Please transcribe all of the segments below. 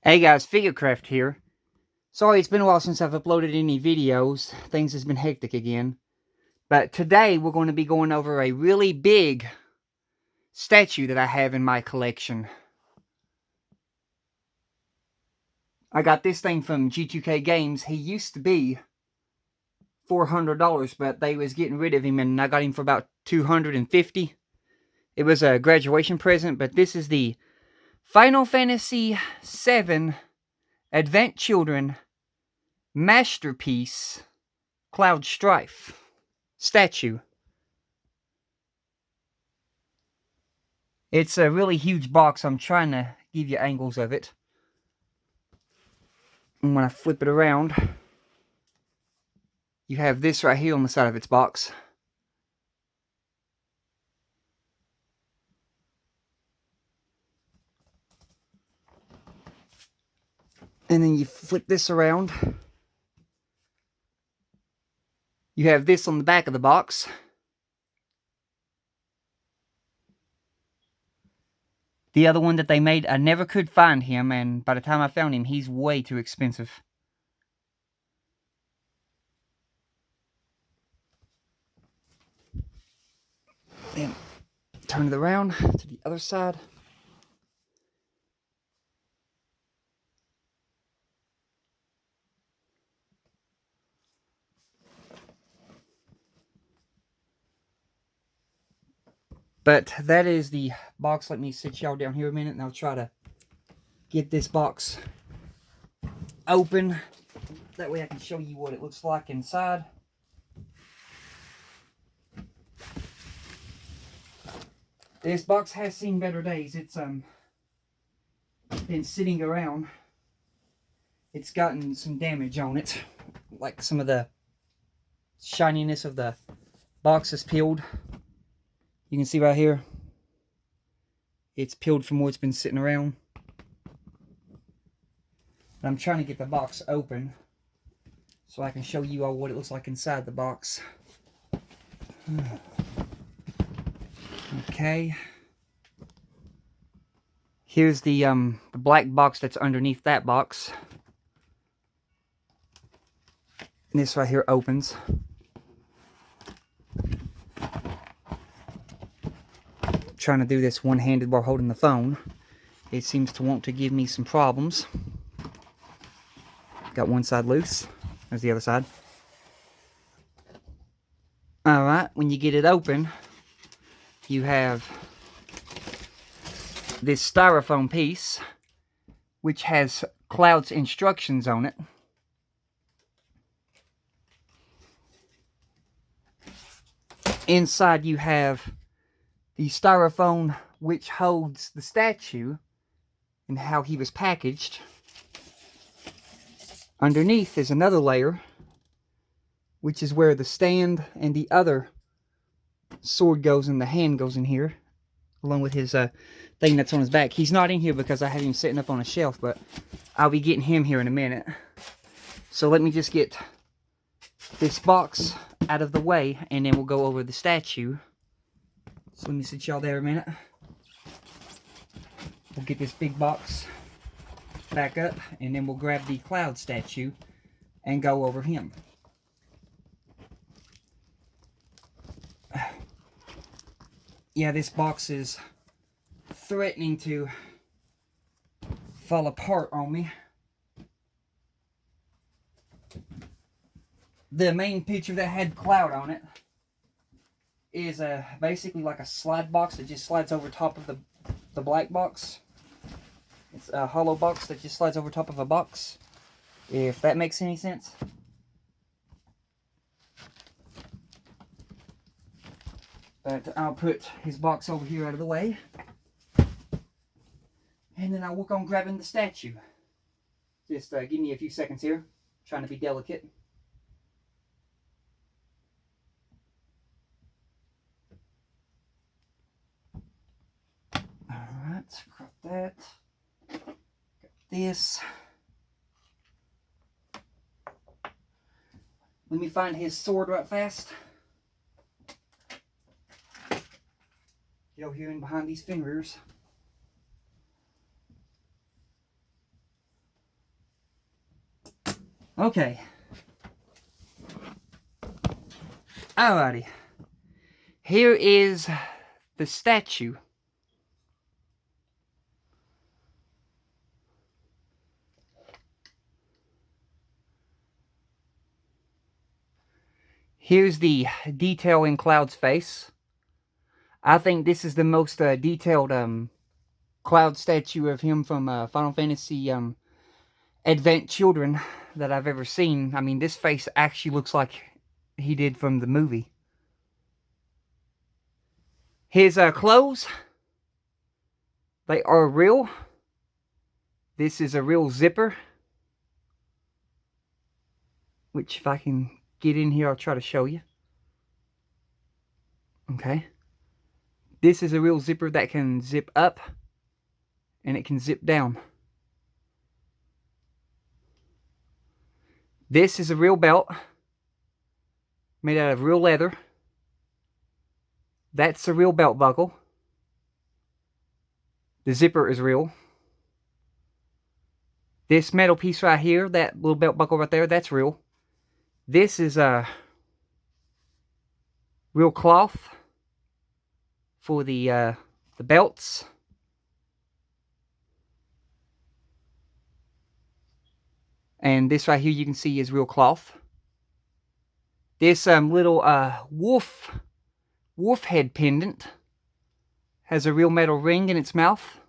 Hey guys, Figurecraft here. Sorry it's been a while since I've uploaded any videos. Things has been hectic again. But today we're going to be going over a really big statue that I have in my collection. I got this thing from G2K Games. He used to be $400, but they was getting rid of him and I got him for about $250. It was a graduation present, but this is the Final Fantasy VII Advent Children Masterpiece Cloud Strife statue. It's a really huge box. I'm trying to give you angles of it. And when I flip it around, you have this right here on the side of its box. And then you flip this around. You have this on the back of the box. The other one that they made, I never could find him, and by the time I found him, he's way too expensive. Then turn it around to the other side. But that is the box. Let me sit y'all down here a minute and I'll try to get this box open. That way I can show you what it looks like inside. This box has seen better days. It's been sitting around. It's gotten some damage on it. Like some of the shininess of the box is peeled. You can see right here. It's peeled from where it's been sitting around. And I'm trying to get the box open so I can show you all what it looks like inside the box. Okay. Here's the black box that's underneath that box. And this right here opens. Trying to do this one-handed while holding the phone. It seems to want to give me some problems. Got one side loose. There's the other side. Alright, when you get it open, you have this styrofoam piece, which has Cloud's instructions on it. Inside you have the styrofoam which holds the statue and how he was packaged. Underneath is another layer, which is where the stand and the other sword goes, and the hand goes in here, along with his thing that's on his back. He's not in here because I have him sitting up on a shelf, but I'll be getting him here in a minute. So let me just get this box out of the way, and then we'll go over the statue. So let me sit y'all there a minute. We'll get this big box back up, and then we'll grab the Cloud statue and go over him. Yeah, this box is threatening to fall apart on me. The main picture that had Cloud on it is basically like a slide box that just slides over top of the black box. It's a hollow box that just slides over top of a box, if that makes any sense. But I'll put his box over here out of the way, and then I'll work on grabbing the statue. Just give me a few seconds here. I'm trying to be delicate. Alright, crop that. Got this. Let me find his sword right fast. Get over here and behind these fingers. Okay. Alrighty. Here is the statue. Here's the detail in Cloud's face. I think this is the most detailed Cloud statue of him from Final Fantasy Advent Children that I've ever seen. I mean, this face actually looks like he did from the movie. His clothes, they are real. This is a real zipper, which if I can get in here, I'll try to show you. Okay. This is a real zipper that can zip up and it can zip down. This is a real belt made out of real leather. That's a real belt buckle. The zipper is real. This metal piece right here, that little belt buckle right there, that's real. This is a real cloth for the belts. And this right here you can see is real cloth. This little wolf head pendant has a real metal ring in its mouth.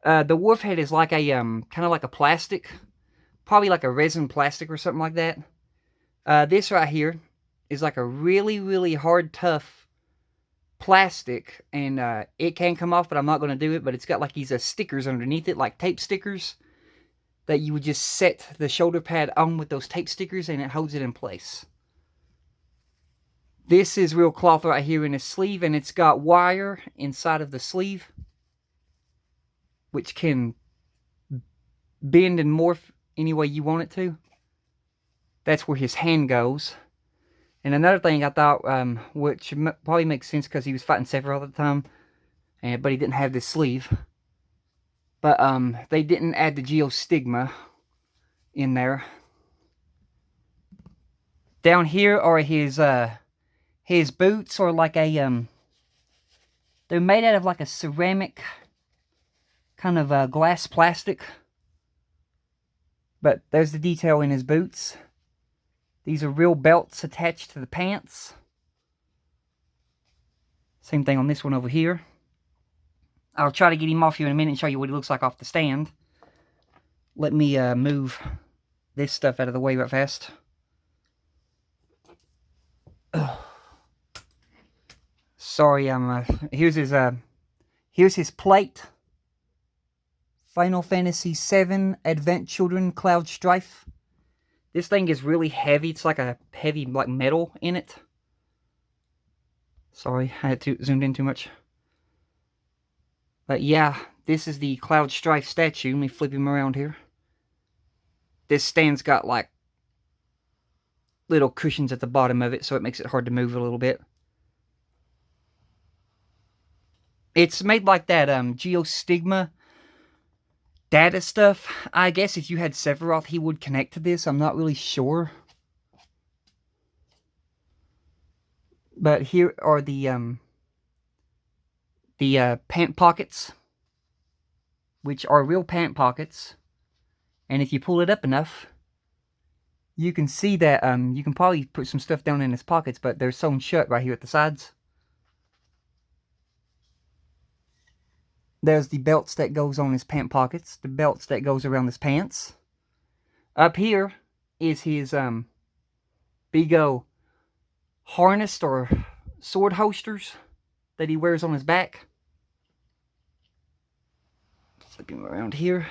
The wolf head is like a kind of like a plastic, probably like a resin plastic or something like that. This right here is like a really, really hard, tough plastic, and it can come off, but I'm not going to do it. But it's got like these stickers underneath it, like tape stickers, that you would just set the shoulder pad on with those tape stickers, and it holds it in place. This is real cloth right here in his sleeve, and it's got wire inside of the sleeve, which can bend and morph any way you want it to. That's where his hand goes. And another thing I thought, which probably makes sense because he was fighting Sephiroth at the time, but he didn't have this sleeve. But they didn't add the geostigma in there. Down here are his boots, or like a they're made out of like a ceramic kind of glass plastic. But there's the detail in his boots. These are real belts attached to the pants. Same thing on this one over here. I'll try to get him off here in a minute and show you what he looks like off the stand. Let me move this stuff out of the way right fast. Ugh. Sorry, here's his plate. Final Fantasy VII Advent Children Cloud Strife. This thing is really heavy. It's like a heavy like metal in it. Sorry, I had to zoomed in too much. But yeah, this is the Cloud Strife statue. Let me flip him around here. This stand's got like little cushions at the bottom of it, so it makes it hard to move a little bit. It's made like that geostigma data stuff. I guess if you had Sephiroth, he would connect to this. I'm not really sure. But here are the pant pockets, which are real pant pockets. And if you pull it up enough, you can see that you can probably put some stuff down in his pockets, but they're sewn shut right here at the sides. There's the belts that goes on his pant pockets, the belts that goes around his pants. Up here is his big harness or sword holsters that he wears on his back. Flip him around here.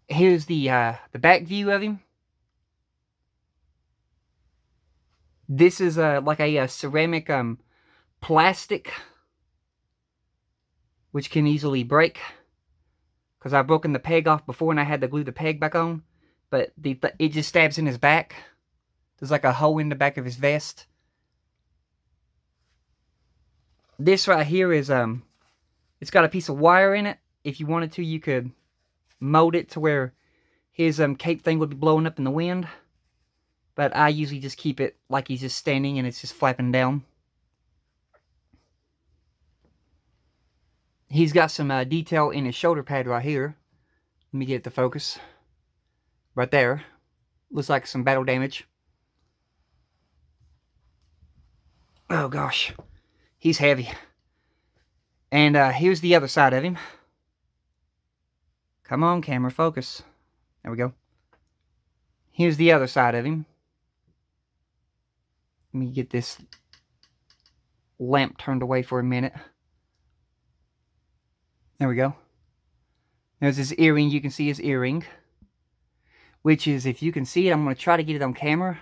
Here's the back view of him. This is like a ceramic plastic, which can easily break, because I've broken the peg off before and I had to glue the peg back on. But it just stabs in his back. There's like a hole in the back of his vest. This right here is it's got a piece of wire in it. If you wanted to, you could mold it to where his cape thing would be blowing up in the wind. But I usually just keep it like he's just standing and it's just flapping down. He's got some detail in his shoulder pad right here. Let me get it to focus. Right there. Looks like some battle damage. Oh gosh. He's heavy. And here's the other side of him. Come on, camera, focus. There we go. Here's the other side of him. Let me get this lamp turned away for a minute. There we go. There's his earring. You can see his earring. Which is, if you can see it, I'm going to try to get it on camera.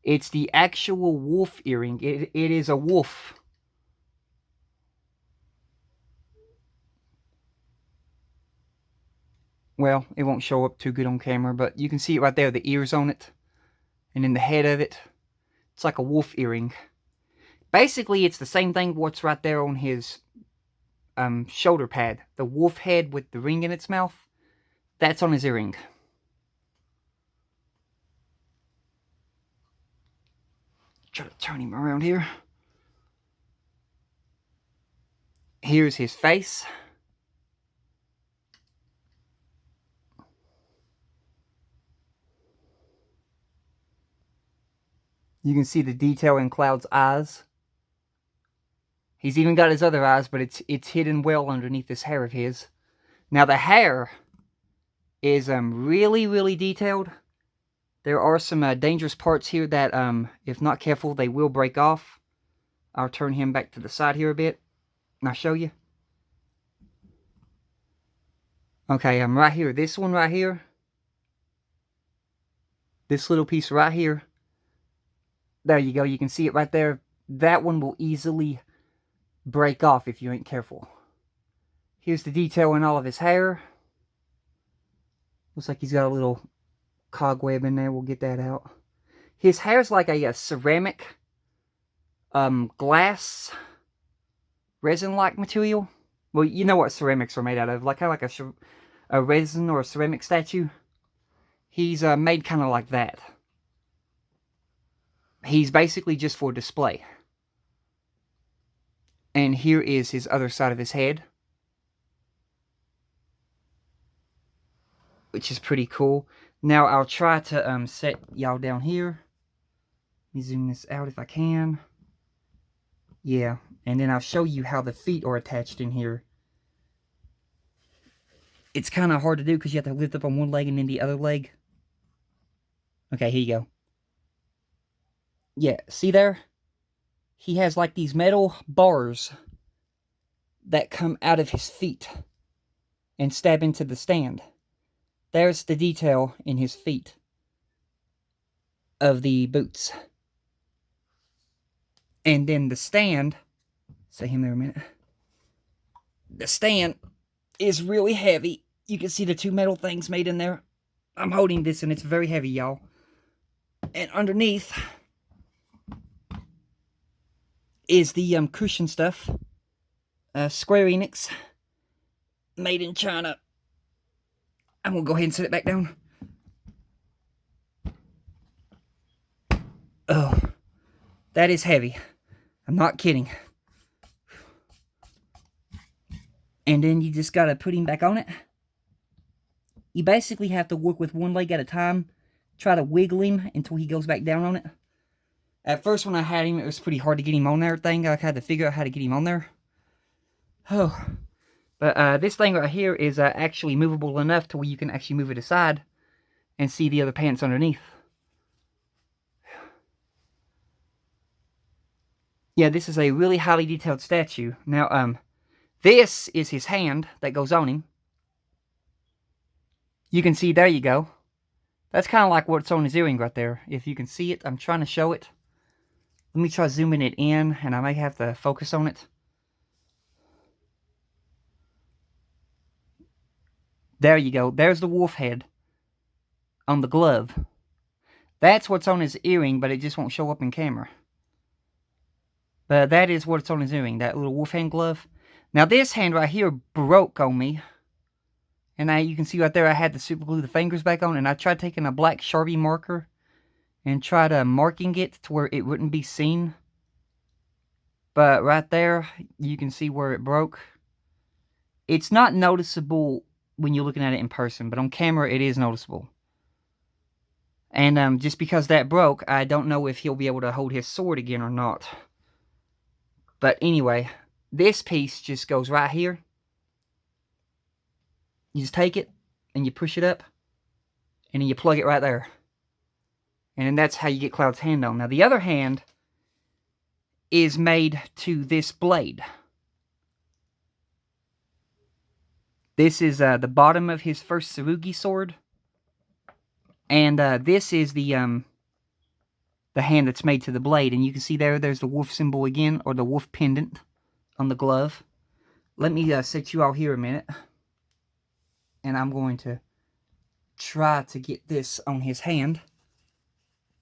It's the actual wolf earring. It is a wolf. Well, it won't show up too good on camera, but you can see it right there, the ears on it. And then the head of it. It's like a wolf earring. Basically, it's the same thing what's right there on his shoulder pad. The wolf head with the ring in its mouth. That's on his earring. Try to turn him around here. Here's his face. You can see the detail in Cloud's eyes. He's even got his other eyes, but it's hidden well underneath this hair of his. Now the hair is really, really detailed. There are some dangerous parts here that, if not careful, they will break off. I'll turn him back to the side here a bit, and I'll show you. Okay, I'm right here. This one right here. This little piece right here. There you go. You can see it right there. That one will easily break off if you ain't careful. Here's the detail in all of his hair. Looks like he's got a little cobweb in there. We'll get that out. His hair's like a ceramic, glass, resin-like material. Well, you know what ceramics are made out of. Like kind of like a resin or a ceramic statue. He's made kind of like that. He's basically just for display. And here is his other side of his head. Which is pretty cool. Now I'll try to set y'all down here. Let me zoom this out if I can. Yeah. And then I'll show you how the feet are attached in here. It's kind of hard to do because you have to lift up on one leg and then the other leg. Okay, here you go. Yeah, see there? He has like these metal bars that come out of his feet and stab into the stand. There's the detail in his feet of the boots. And then the stand, say him there a minute. The stand is really heavy. You can see the two metal things made in there. I'm holding this and it's very heavy, y'all. And underneath is the cushion stuff. Square Enix. Made in China. I'm going to go ahead and set it back down. Oh, that is heavy. I'm not kidding. And then you just got to put him back on it. You basically have to work with one leg at a time. Try to wiggle him until he goes back down on it. At first when I had him, it was pretty hard to get him on there thing. I had to figure out how to get him on there. Oh. But this thing right here is actually movable enough to where you can actually move it aside and see the other pants underneath. Yeah, this is a really highly detailed statue. Now, this is his hand that goes on him. You can see, there you go. That's kind of like what's on his earring right there. If you can see it, I'm trying to show it. Let me try zooming it in, and I may have to focus on it. There you go. There's the wolf head on the glove. That's what's on his earring, but it just won't show up in camera. But that is what's on his earring, that little wolf hand glove. Now this hand right here broke on me. And you can see right there I had to super glue the fingers back on, and I tried taking a black Sharpie marker and tried marking it to where it wouldn't be seen. But right there, you can see where it broke. It's not noticeable when you're looking at it in person, but on camera it is noticeable. And just because that broke, I don't know if he'll be able to hold his sword again or not. But anyway, this piece just goes right here. You just take it, and you push it up, and then you plug it right there. And then that's how you get Cloud's hand on. Now, the other hand is made to this blade. This is the bottom of his first Tsurugi sword. And this is the hand that's made to the blade. And you can see there's the wolf symbol again, or the wolf pendant on the glove. Let me set you all here a minute. And I'm going to try to get this on his hand.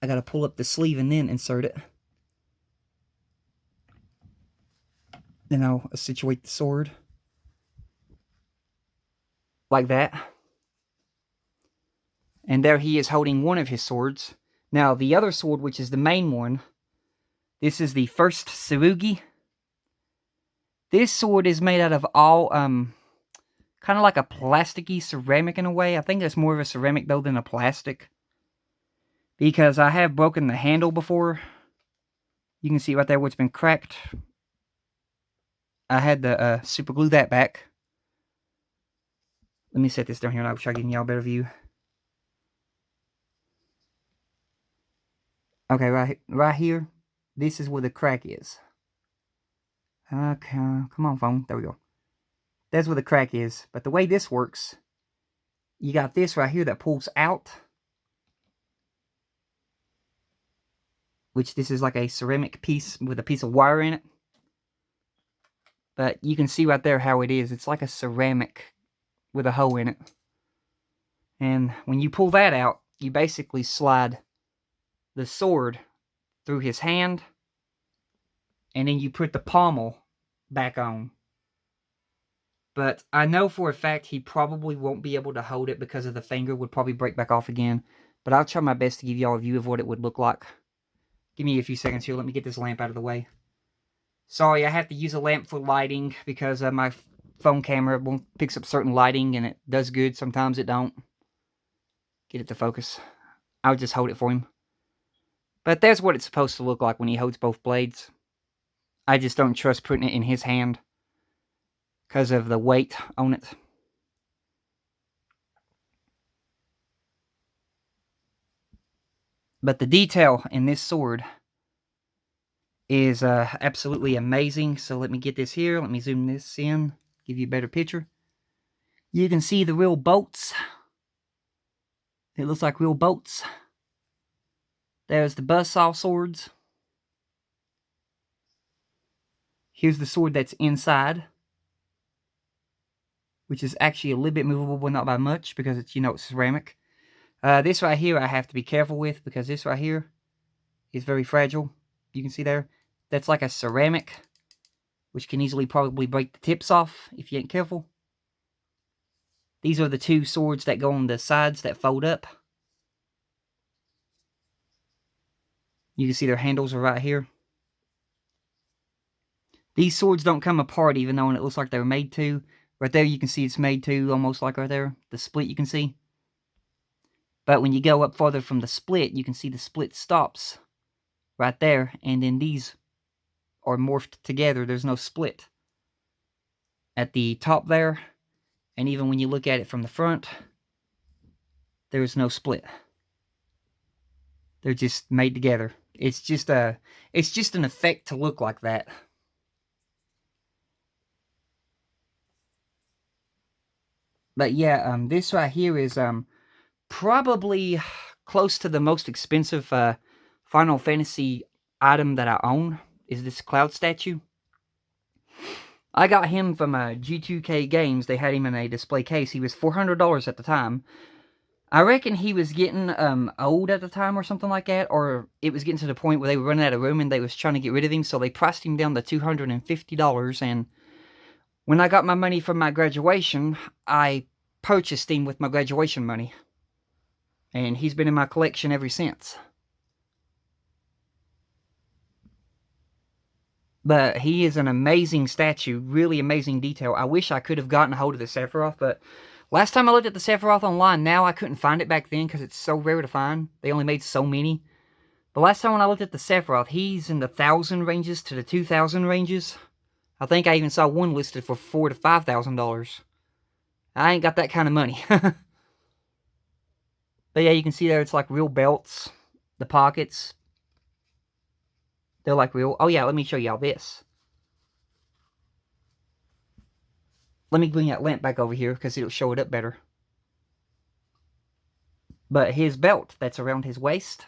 I gotta pull up the sleeve and then insert it. Then I'll situate the sword. Like that. And there he is holding one of his swords. Now, the other sword, which is the main one, this is the first Tsurugi. This sword is made out of all, kind of like a plasticky ceramic in a way. I think it's more of a ceramic, though, than a plastic. Because I have broken the handle before. You can see right there where it's been cracked. I had to super glue that back. Let me set this down here and I'll try getting y'all a better view. Okay, right here, this is where the crack is. Okay, come on, phone. There we go. That's where the crack is. But the way this works, you got this right here that pulls out. Which this is like a ceramic piece with a piece of wire in it. But you can see right there how it is. It's like a ceramic with a hole in it. And when you pull that out, you basically slide the sword through his hand, and then you put the pommel back on. But I know for a fact he probably won't be able to hold it because of the finger would probably break back off again. But I'll try my best to give y'all a view of what it would look like. Give me a few seconds here. Let me get this lamp out of the way. Sorry, I have to use a lamp for lighting because my phone camera picks up certain lighting and it does good. Sometimes it don't. Get it to focus. I'll just hold it for him. But that's what it's supposed to look like when he holds both blades. I just don't trust putting it in his hand because of the weight on it. But the detail in this sword is absolutely amazing. So let me get this here. Let me zoom this in. Give you a better picture. You can see the real bolts. It looks like real bolts. There's the buzzsaw swords. Here's the sword that's inside, which is actually a little bit movable, but not by much because it's, it's ceramic. This right here I have to be careful with because this right here is very fragile. You can see there. That's like a ceramic, which can easily probably break the tips off if you ain't careful. These are the two swords that go on the sides that fold up. You can see their handles are right here. These swords don't come apart even though it looks like they were made to. Right there you can see it's made to, almost like right there. The split you can see. But when you go up farther from the split, you can see the split stops right there. And then these are morphed together. There's no split at the top there. And even when you look at it from the front, there's no split. They're just made together. It's just an effect to look like that. But yeah, this right here is probably close to the most expensive Final Fantasy item that I own. Is this Cloud statue. I got him from G2K Games. They had him in a display case. He was $400 at the time. I reckon he was getting old at the time or something like that, or it was getting to the point where they were running out of room and they was trying to get rid of him, so they priced him down to $250, and when I got my money from my graduation, I purchased him with my graduation money. And he's been in my collection ever since. But he is an amazing statue, really amazing detail. I wish I could have gotten a hold of the Sephiroth, but last time I looked at the Sephiroth online, now I couldn't find it back then because it's so rare to find. They only made so many. The last time when I looked at the Sephiroth, he's in the 1,000 ranges to the 2,000 ranges. I think I even saw one listed for $4,000 to $5,000. I ain't got that kind of money. But yeah, you can see there it's like real belts. The pockets. They're like real. Oh yeah, let me show y'all this. Let me bring that lamp back over here because it'll show it up better. But his belt that's around his waist.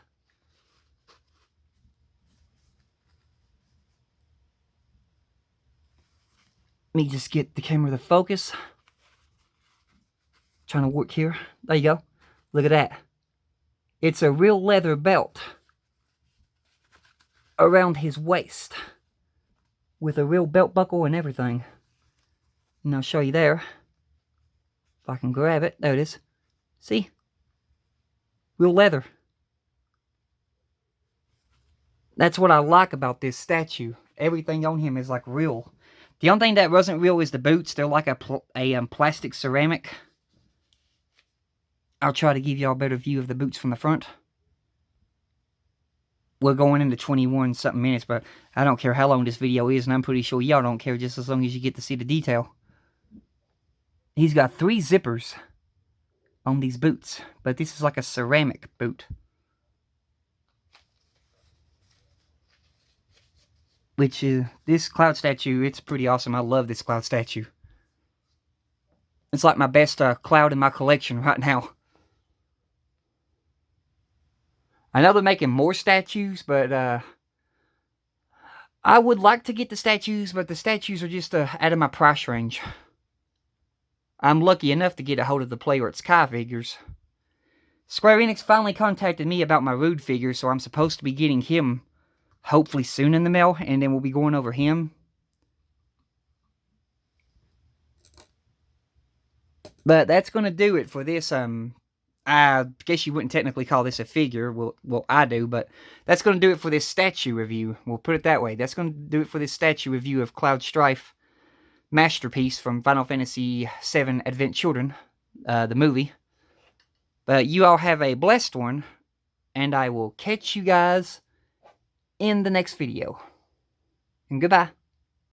Let me just get the camera to focus. Trying to work here. There you go. Look at that. It's a real leather belt around his waist with a real belt buckle and everything. And I'll show you there. If I can grab it. There it is. See? Real leather. That's what I like about this statue. Everything on him is like real. The only thing that wasn't real is the boots. They're like a plastic ceramic. I'll try to give y'all a better view of the boots from the front. We're going into 21-something minutes, but I don't care how long this video is, and I'm pretty sure y'all don't care just as long as you get to see the detail. He's got 3 zippers on these boots, but this is like a ceramic boot. Which is, this cloud statue, it's pretty awesome. I love this cloud statue. It's like my best cloud in my collection right now. I know they're making more statues, but I would like to get the statues, but the statues are just out of my price range. I'm lucky enough to get a hold of the Play Arts Kai figures. Square Enix finally contacted me about my Rude figure, so I'm supposed to be getting him hopefully soon in the mail, and then we'll be going over him. But that's going to do it for this, I guess you wouldn't technically call this a figure. Well, I do, but that's going to do it for this statue review. We'll put it that way. That's going to do it for this statue review of Cloud Strife Masterpiece from Final Fantasy VII Advent Children, the movie. But you all have a blessed one, and I will catch you guys in the next video. And goodbye.